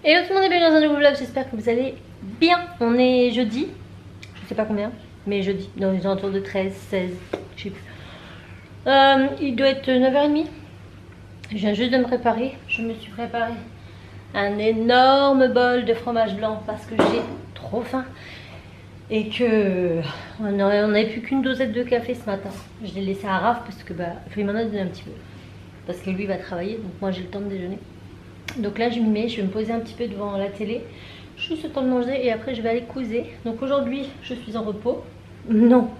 Hello tout le monde et bienvenue dans un nouveau vlog, j'espère que vous allez bien. On est jeudi, je sais pas combien, mais jeudi, dans les alentours de 13, 16, je sais plus. Il doit être 9h30, je viens juste de me préparer. Je me suis préparé un énorme bol de fromage blanc parce que j'ai trop faim. Et que on n'avait plus qu'une dosette de café ce matin. Je l'ai laissé à Raph parce que il m'en a donné un petit peu. Parce que lui va travailler, donc moi j'ai le temps de déjeuner. Donc là je m'y mets, je vais me poser un petit peu devant la télé. Juste le temps de manger et après je vais aller couser. Donc aujourd'hui je suis en repos. Non,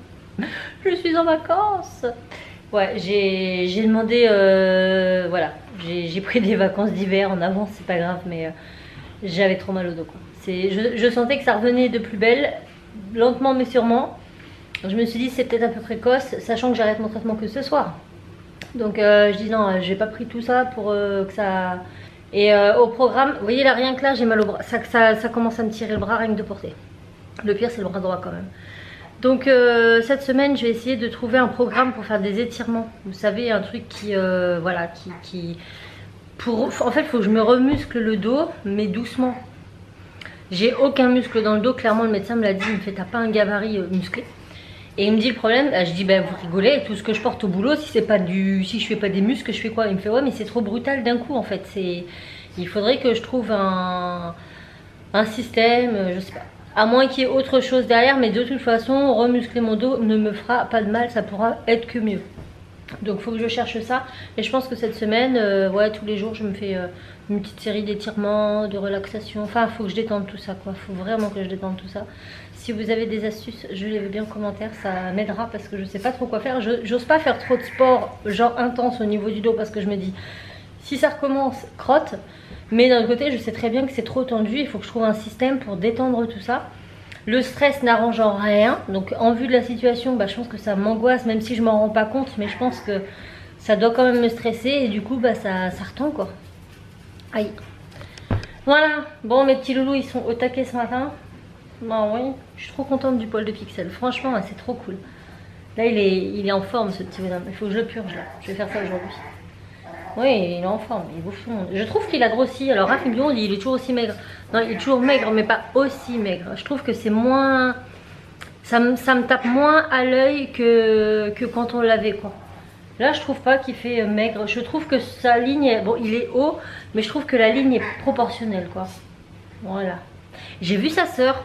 je suis en vacances. Ouais, j'ai demandé, voilà, j'ai pris des vacances d'hiver en avance, c'est pas grave, mais j'avais trop mal au dos quoi. Je sentais que ça revenait de plus belle, lentement mais sûrement. Je me suis dit c'est peut-être un peu précoce, sachant que j'arrête mon traitement que ce soir. Donc je dis non, j'ai pas pris tout ça pour que ça... Et au programme, vous voyez là, rien que là j'ai mal au bras, ça commence à me tirer le bras rien que de porter. Le pire c'est le bras droit quand même. Donc cette semaine je vais essayer de trouver un programme pour faire des étirements. Vous savez, un truc qui, voilà, en fait il faut que je me remuscle le dos, mais doucement. J'ai aucun muscle dans le dos, clairement le médecin me l'a dit, il me fait t'as pas un gabarit musclé. Et il me dit le problème, je dis vous rigolez, tout ce que je porte au boulot, si je fais pas des muscles, je fais quoi? Il me fait ouais mais c'est trop brutal d'un coup en fait. Il faudrait que je trouve un système, je sais pas. À moins qu'il y ait autre chose derrière, mais de toute façon, remuscler mon dos ne me fera pas de mal, ça pourra être que mieux. Donc il faut que je cherche ça. Et je pense que cette semaine, ouais, tous les jours je me fais une petite série d'étirements, de relaxation. Enfin il faut que je détende tout ça quoi. Il faut vraiment que je détende tout ça. Si vous avez des astuces, je les veux bien en commentaire, ça m'aidera parce que je sais pas trop quoi faire. J'ose pas faire trop de sport genre intense au niveau du dos parce que je me dis si ça recommence, crotte. Mais d'un autre côté je sais très bien que c'est trop tendu, il faut que je trouve un système pour détendre tout ça. Le stress n'arrange en rien, donc en vue de la situation, je pense que ça m'angoisse, même si je m'en rends pas compte, mais je pense que ça doit quand même me stresser et du coup ça retend quoi. Aïe. Voilà, bon mes petits loulous ils sont au taquet ce matin. Bah oui, je suis trop contente du poil de Pixel, franchement c'est trop cool. Là il est en forme ce petit bonhomme, il faut que je le purge là, je vais faire ça aujourd'hui. Oui, il est en forme, il bouffe tout le monde. Je trouve qu'il a grossi. Alors Raph il dit il est toujours aussi maigre. Non, il est toujours maigre, mais pas aussi maigre. Je trouve que c'est moins... Ça me tape moins à l'œil que quand on l'avait quoi. Là je trouve pas qu'il fait maigre. Je trouve que sa ligne, bon il est haut, mais je trouve que la ligne est proportionnelle quoi. Voilà. J'ai vu sa sœur.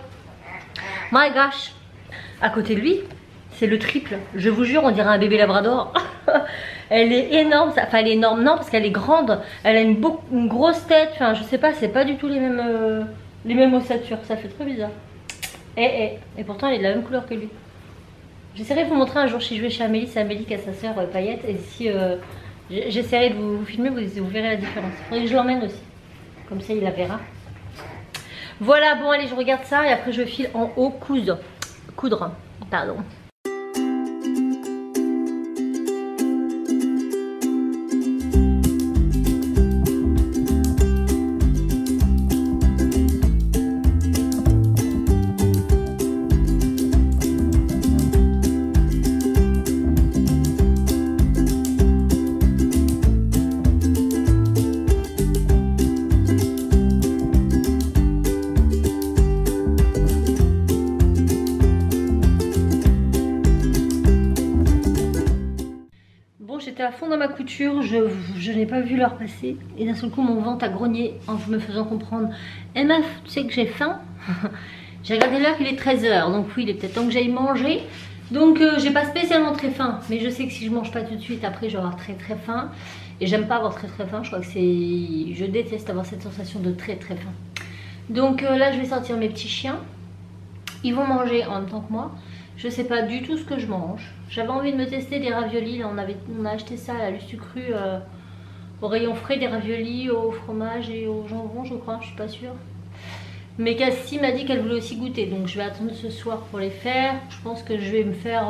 My gosh. À côté de lui, c'est le triple. Je vous jure, on dirait un bébé labrador. Elle est énorme, enfin elle est énorme, non parce qu'elle est grande, elle a une grosse tête, enfin je sais pas, c'est pas du tout les mêmes ossatures, ça fait très bizarre. Et pourtant elle est de la même couleur que lui. J'essaierai de vous montrer un jour si je vais chez Amélie, c'est Amélie qui a sa soeur Paillette, et si j'essaierai de vous filmer, vous verrez la différence. Il faudrait que je l'emmène aussi, comme ça il la verra. Voilà, bon allez je regarde ça et après je file en haut coudre, pardon. J'étais à fond dans ma couture, je n'ai pas vu l'heure passer et d'un seul coup mon ventre a grogné en me faisant comprendre eh meuf, tu sais que j'ai faim. J'ai regardé l'heure, il est 13h, donc oui il est peut-être temps que j'aille manger. Donc j'ai pas spécialement très faim, mais je sais que si je mange pas tout de suite après je vais avoir très faim. Et j'aime pas avoir très faim, je crois que c'est... Je déteste avoir cette sensation de très faim. Donc là je vais sortir mes petits chiens. Ils vont manger en même temps que moi. Je sais pas du tout ce que je mange. J'avais envie de me tester des raviolis. Là, on a acheté ça à la Lucie Cru au rayon frais, des raviolis au fromage et au jambon, je crois. Je suis pas sûre. Mais Cassie m'a dit qu'elle voulait aussi goûter. Donc je vais attendre ce soir pour les faire. Je pense que je vais me faire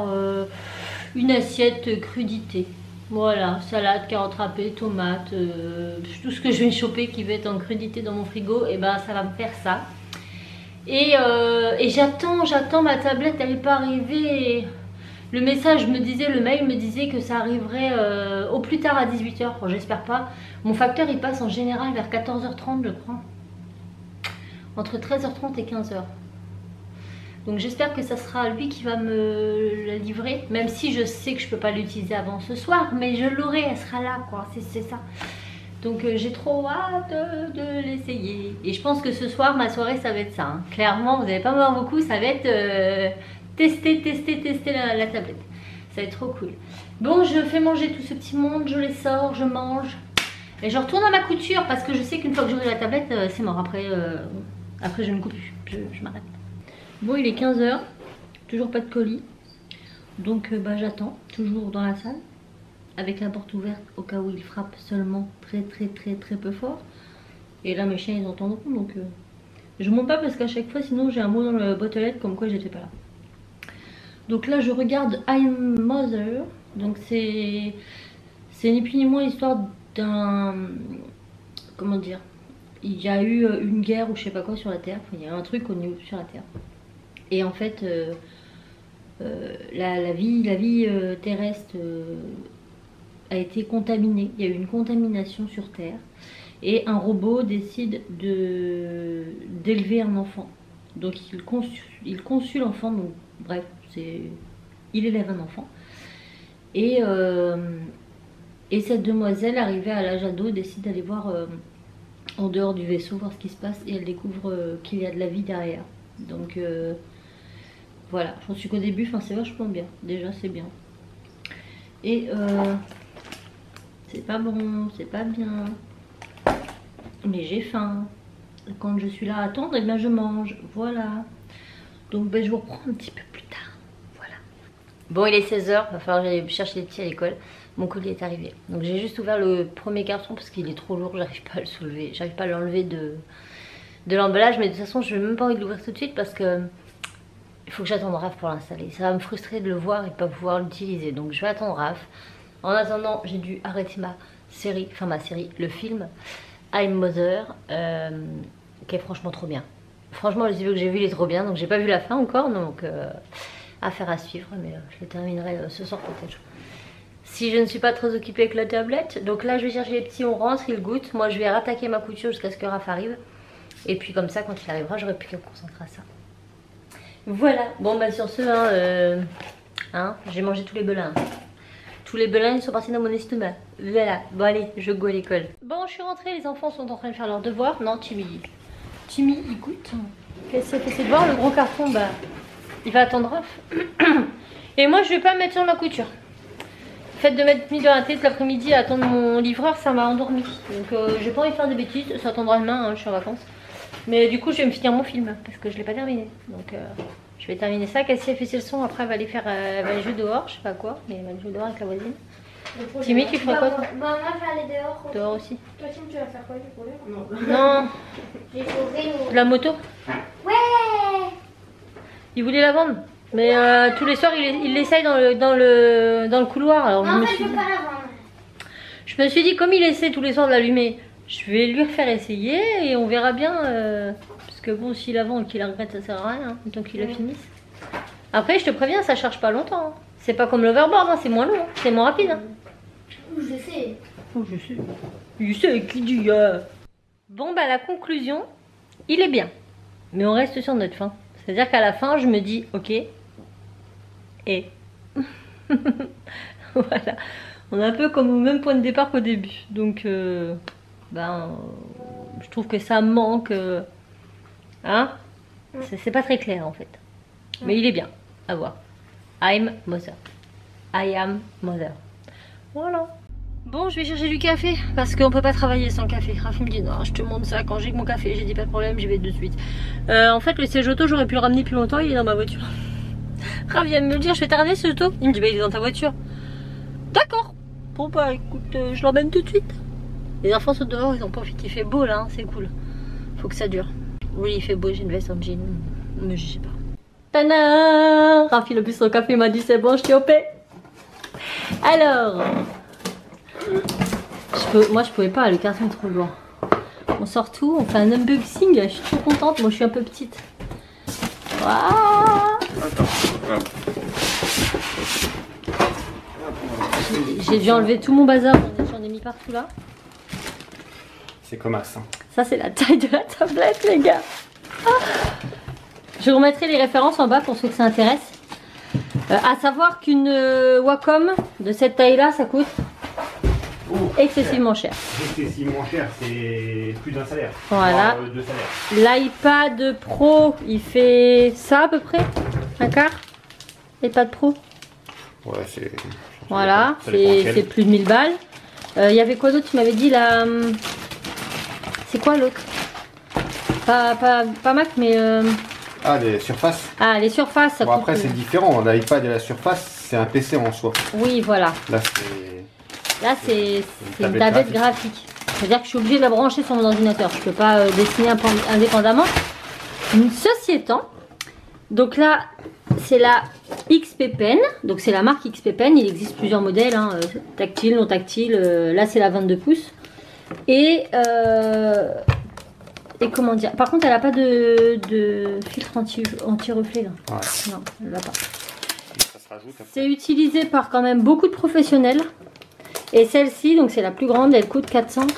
une assiette crudité. Voilà, salade, carottes râpées, tomates, tout ce que je vais choper qui va être en crudité dans mon frigo. Et ben ça va me faire ça. Et j'attends ma tablette, elle n'est pas arrivée. Le message me disait, le mail me disait que ça arriverait au plus tard à 18h. Bon, j'espère pas. Mon facteur il passe en général vers 14h30 je crois. entre 13h30 et 15h. Donc j'espère que ça sera lui qui va me la livrer, même si je sais que je peux pas l'utiliser avant ce soir, mais je l'aurai, elle sera là quoi, c'est ça. Donc j'ai trop hâte de l'essayer. Et je pense que ce soir, ma soirée, ça va être ça. Hein. Clairement, vous n'allez pas me voir beaucoup, ça va être tester la tablette. Ça va être trop cool. Bon, je fais manger tout ce petit monde, je les sors, je mange. Et je retourne à ma couture parce que je sais qu'une fois que j'aurai la tablette, c'est mort. Après, je ne coupe plus, je m'arrête. Bon, il est 15h, toujours pas de colis. Donc bah, j'attends, toujours dans la salle. Avec la porte ouverte au cas où il frappe seulement très peu fort. Et là mes chiens ils entendront donc je monte pas parce qu'à chaque fois sinon j'ai un mot dans le boîte aux lettres comme quoi j'étais pas là. Donc là je regarde I'm Mother. Donc c'est ni plus ni moins l'histoire d'un... Comment dire, il y a eu une guerre ou je sais pas quoi sur la Terre. Enfin il y a un truc au niveau sur la Terre. Et en fait la vie terrestre a été contaminée. Il y a eu une contamination sur Terre. Et un robot décide d'élever un enfant. Donc il conçut l'enfant. Donc bref, il élève un enfant. Et cette demoiselle, arrivée à l'âge ado, décide d'aller voir en dehors du vaisseau, voir ce qui se passe. Et elle découvre qu'il y a de la vie derrière. Donc voilà, j'en suis qu'au début, enfin c'est vachement bien. Déjà c'est bien. Et c'est pas bon, c'est pas bien. Mais j'ai faim. Quand je suis là à attendre, et bien je mange. Voilà. Donc ben, je vous reprends un petit peu plus tard. Voilà. Bon, il est 16h. Il va falloir que j'aille chercher les petits à l'école. Mon colis est arrivé. Donc j'ai juste ouvert le premier carton parce qu'il est trop lourd. J'arrive pas à le soulever. J'arrive pas à l'enlever de l'emballage. Mais de toute façon, je n'ai même pas envie de l'ouvrir tout de suite parce que il faut que j'attende Raph pour l'installer. Ça va me frustrer de le voir et de pas pouvoir l'utiliser. Donc je vais attendre Raph. En attendant, j'ai dû arrêter ma série, le film I'm Mother, qui est franchement trop bien. Franchement, les vidéos que j'ai vues, il est trop bien. Donc j'ai pas vu la fin encore, donc affaire à suivre. Mais je le terminerai ce soir peut-être. Si je ne suis pas très occupée avec la tablette. Donc là, je vais chercher les petits, on rentre, ils goûtent. Moi, je vais rattaquer ma couture jusqu'à ce que Raph arrive. Et puis comme ça, quand il arrivera, j'aurai plus qu'à me concentrer à ça. Voilà. Bon, bah sur ce, j'ai mangé tous les belins. Tous les belins ils sont partis dans mon estomac. Voilà, bon allez, je go à l'école. Bon, je suis rentrée, les enfants sont en train de faire leurs devoirs. Non, Timmy, il goûte. Qu'est-ce que c'est de voir le gros carton, bah, il va attendre Raph. Et moi, je vais pas me mettre sur ma couture. Le fait de m'être mis dans la tête l'après-midi à attendre mon livreur, ça m'a endormi. Donc, j'ai pas envie de faire des bêtises. Ça attendra demain, je suis en vacances. Mais du coup, je vais me finir mon film parce que je l'ai pas terminé. Donc, je vais terminer ça. Cassie a fait ses leçons. Après, elle va aller faire elle va jouer dehors. Je sais pas quoi, mais elle va jouer dehors avec la voisine. Timmy, tu feras quoi toi? Moi, je vais aller dehors. Dehors aussi. Toi, Tim, tu vas faire quoi du coup? Non. La moto? Ouais. Il voulait la vendre. Mais tous les soirs, il l'essaye dans le couloir. Alors, En fait, je veux pas la vendre. Je me suis dit, comme il essaie tous les soirs de l'allumer, je vais lui refaire essayer et on verra bien. Parce que bon, s'il la vend et qu'il la regrette, ça sert à rien. Hein, tant qu'il la finisse. Après, je te préviens, ça charge pas longtemps. Hein. C'est pas comme l'overboard, hein, c'est moins long, hein, c'est moins rapide. Hein. Je sais. Oh, je sais. Je sais qui dit. Bon, bah, la conclusion, il est bien. Mais on reste sur notre fin. C'est-à-dire qu'à la fin, je me dis, ok. Et. Voilà. On est un peu comme au même point de départ qu'au début. Donc, je trouve que ça manque. Hein? C'est pas très clair en fait. Mais il est bien. À voir. I'm Mother. I am Mother. Voilà. Bon, je vais chercher du café parce qu'on peut pas travailler sans café. Raph me dit non, je te montre ça quand j'ai mon café. J'ai dit pas de problème, j'y vais de suite. En fait, le siège auto, j'aurais pu le ramener plus longtemps. Il est dans ma voiture. Raph vient de me le dire, je vais t'arrêter ce auto. Il me dit bah il est dans ta voiture. D'accord. Bon bah écoute, je l'emmène tout de suite. Les enfants sont dehors, ils en profitent. Il fait beau là, hein, c'est cool. Faut que ça dure. Oui, il fait beau, j'ai une veste en jean. Mais je sais pas. Tada! Raph il a bu son café, il m'a dit c'est bon, je t'ai opé. Alors. Moi je pouvais pas, le carton est trop lourd. On sort tout, on fait un unboxing, je suis trop contente, moi je suis un peu petite. Waouh! J'ai dû enlever tout mon bazar, j'en ai mis partout là. C'est comme ça. Ça c'est la taille de la tablette les gars. Je vous remettrai les références en bas pour ceux que ça intéresse. À savoir qu'une Wacom de cette taille-là, ça coûte excessivement cher. Excessivement cher, c'est plus d'un salaire. Voilà. Deux salaires. L'iPad Pro, il fait ça à peu près, un quart. L'iPad Pro. Ouais, c'est. Voilà, ça dépend c'est lequel. plus de 1000 balles. Il y avait quoi d'autre? Tu m'avais dit la. C'est quoi l'autre? Pas Mac, mais. Ah, les surfaces. Ah, les surfaces, ça Bon, coûte. après, c'est différent. L'iPad et la surface, c'est un PC en soi. Oui, voilà. Là, c'est. Là, c'est une tablette tablette graphique. C'est-à-dire que je suis obligée de la brancher sur mon ordinateur. Je ne peux pas dessiner indépendamment. Ceci étant, donc là, c'est la XP Pen. Donc, c'est la marque XP Pen. Il existe plusieurs modèles, hein, tactile, non tactile. Là, c'est la 22 pouces. Et comment dire? Par contre, elle n'a pas de filtre anti-reflet là. Ouais. Non, elle l'a pas. Ça se rajoute après. C'est utilisé par quand même beaucoup de professionnels. Et celle-ci, donc c'est la plus grande, elle coûte 400.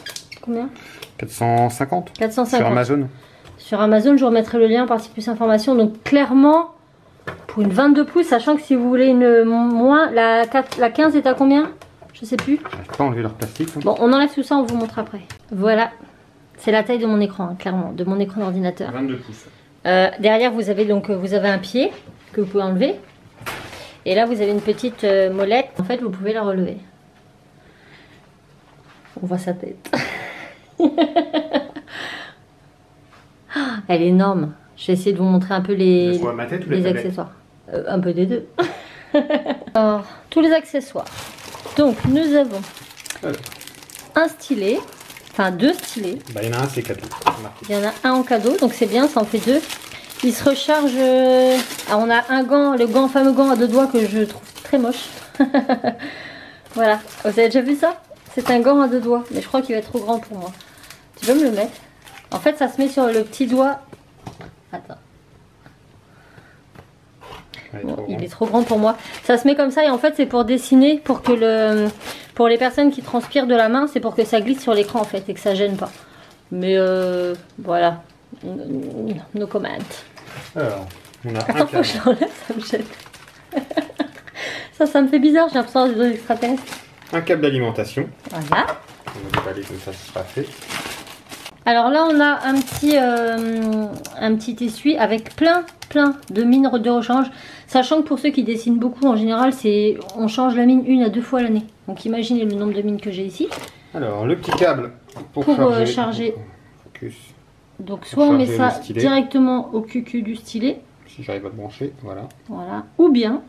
Combien? 450 450. sur Amazon. Sur Amazon, je vous remettrai le lien par si plus d'informations. Donc clairement, pour une 22 pouces, sachant que si vous voulez une moins, la 15 est à combien? Je sais plus. J'arrive pas à enlever leur plastique. Hein. Bon, on enlève tout ça, on vous montre après. Voilà, c'est la taille de mon écran, hein, clairement, de mon écran d'ordinateur. 22 pouces. Derrière, vous avez un pied que vous pouvez enlever. Et là, vous avez une petite molette. En fait, vous pouvez la relever. On voit sa tête. Elle est énorme. Je vais essayer de vous montrer un peu les ma tête ou la les tablette? accessoires. Un peu des deux. Alors, tous les accessoires. Donc, nous avons Alors. un stylet. Enfin, deux stylets. Bah, il y en a un, c'est cadeau. Il y en a un en cadeau, donc c'est bien, ça en fait deux. Il se recharge. Ah, on a un gant, le fameux gant à deux doigts que je trouve très moche. Voilà. Vous avez déjà vu ça? C'est un gant à deux doigts, mais je crois qu'il va être trop grand pour moi. Tu peux me le mettre? En fait, ça se met sur le petit doigt. Attends. Ouais, Bon, trop il grand. est trop grand pour moi. Ça se met comme ça et en fait c'est pour dessiner, pour que pour les personnes qui transpirent de la main, c'est pour que ça glisse sur l'écran en fait et que ça gêne pas. Mais voilà. No comment. Alors, on a un Attends, faut que câble. je l'enlève, ça me gêne. Ça me fait bizarre, j'ai l'impression d'être extraterrestre. Un câble d'alimentation. Voilà. On va déballer comme ça, ce sera fait. Alors là on a un petit essuie avec plein de mines de rechange. Sachant que pour ceux qui dessinent beaucoup en général, on change la mine 1 à 2 fois l'année. Donc imaginez le nombre de mines que j'ai ici. Alors, le petit câble pour charger. Focus. Donc soit on met charger ça le stylet. directement au cucu du stylet. Si j'arrive à le brancher, voilà. Voilà. Ou bien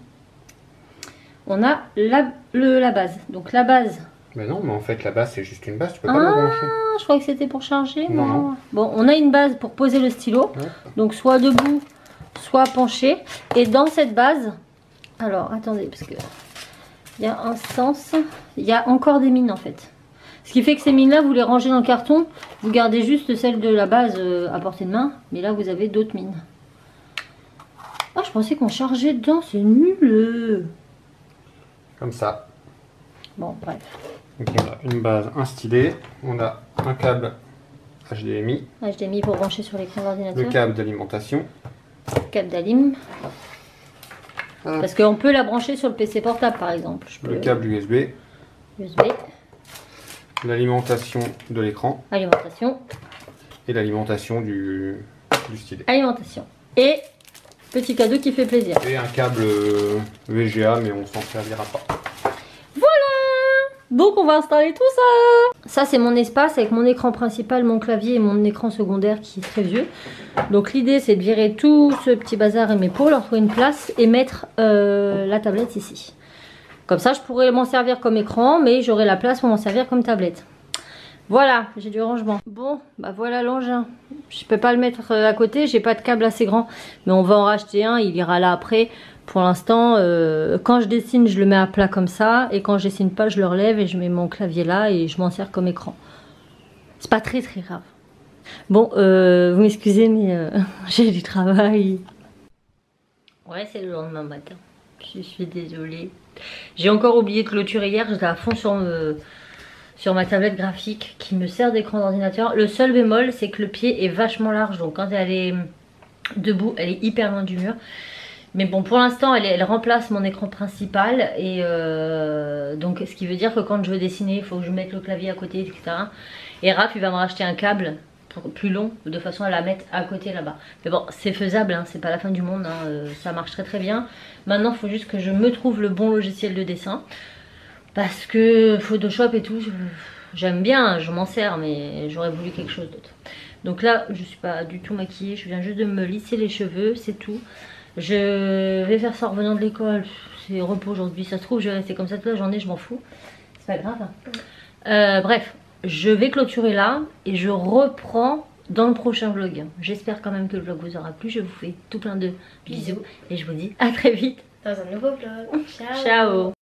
on a la base. Donc la base. Mais non, mais en fait, la base, c'est juste une base, tu peux pas la brancher. Je croyais que c'était pour charger. Non. Bon, on a une base pour poser le stylo. Ouais. Donc soit debout, soit penché. Et dans cette base, alors attendez, parce que il y a un sens, il y a encore des mines en fait. Ce qui fait que ces mines-là, vous les rangez dans le carton. Vous gardez juste celle de la base à portée de main. Mais là, vous avez d'autres mines. Ah, je pensais qu'on chargeait dedans, c'est nul. Comme ça. Bon, bref. Donc, on a une base, un stylet. On a un câble HDMI. HDMI pour brancher sur l'écran Le d'ordinateur. câble d'alimentation. Câble d'alim. Hop. Parce qu'on peut la brancher sur le PC portable par exemple. Je peux Le câble USB. USB, L'alimentation de l'écran. alimentation, Et l'alimentation du stylet. alimentation. Et petit cadeau qui fait plaisir. Et un câble VGA, mais on s'en servira pas. Donc on va installer tout ça. Ça c'est mon espace avec mon écran principal, mon clavier et mon écran secondaire qui est très vieux. Donc l'idée c'est de virer tout ce petit bazar et mes pots, leur trouver une place et mettre la tablette ici. Comme ça je pourrais m'en servir comme écran, mais j'aurai la place pour m'en servir comme tablette. Voilà, j'ai du rangement. Bon, bah voilà l'engin. Je peux pas le mettre à côté, j'ai pas de câble assez grand. Mais on va en racheter un, il ira là après. Pour l'instant, quand je dessine, je le mets à plat comme ça. Et quand je dessine pas, je le relève et je mets mon clavier là et je m'en sers comme écran. C'est pas très grave. Bon, vous m'excusez, mais j'ai du travail. Ouais, c'est le lendemain matin. Je suis désolée. J'ai encore oublié de clôturer hier, j'étais à fond sur ma tablette graphique qui me sert d'écran d'ordinateur. Le seul bémol, c'est que le pied est vachement large. Donc quand elle est debout, elle est hyper loin du mur. Mais bon, pour l'instant, elle remplace mon écran principal. Et donc, ce qui veut dire que quand je veux dessiner, il faut que je mette le clavier à côté, etc. Et Raph, il va me racheter un câble plus long, de façon à la mettre à côté là-bas. Mais bon, c'est faisable, hein, c'est pas la fin du monde, hein, ça marche très très bien. Maintenant, il faut juste que je me trouve le bon logiciel de dessin. Parce que Photoshop et tout, j'aime bien, je m'en sers, mais j'aurais voulu quelque chose d'autre. Donc là, je suis pas du tout maquillée, je viens juste de me lisser les cheveux, c'est tout. Je vais faire ça en revenant de l'école, c'est repos aujourd'hui, ça se trouve je vais rester comme ça toute la journée, je m'en fous. C'est pas grave. Bref, je vais clôturer là et je reprends dans le prochain vlog. J'espère quand même que le vlog vous aura plu, je vous fais tout plein de bisous et je vous dis à très vite. Dans un nouveau vlog. Ciao. Ciao.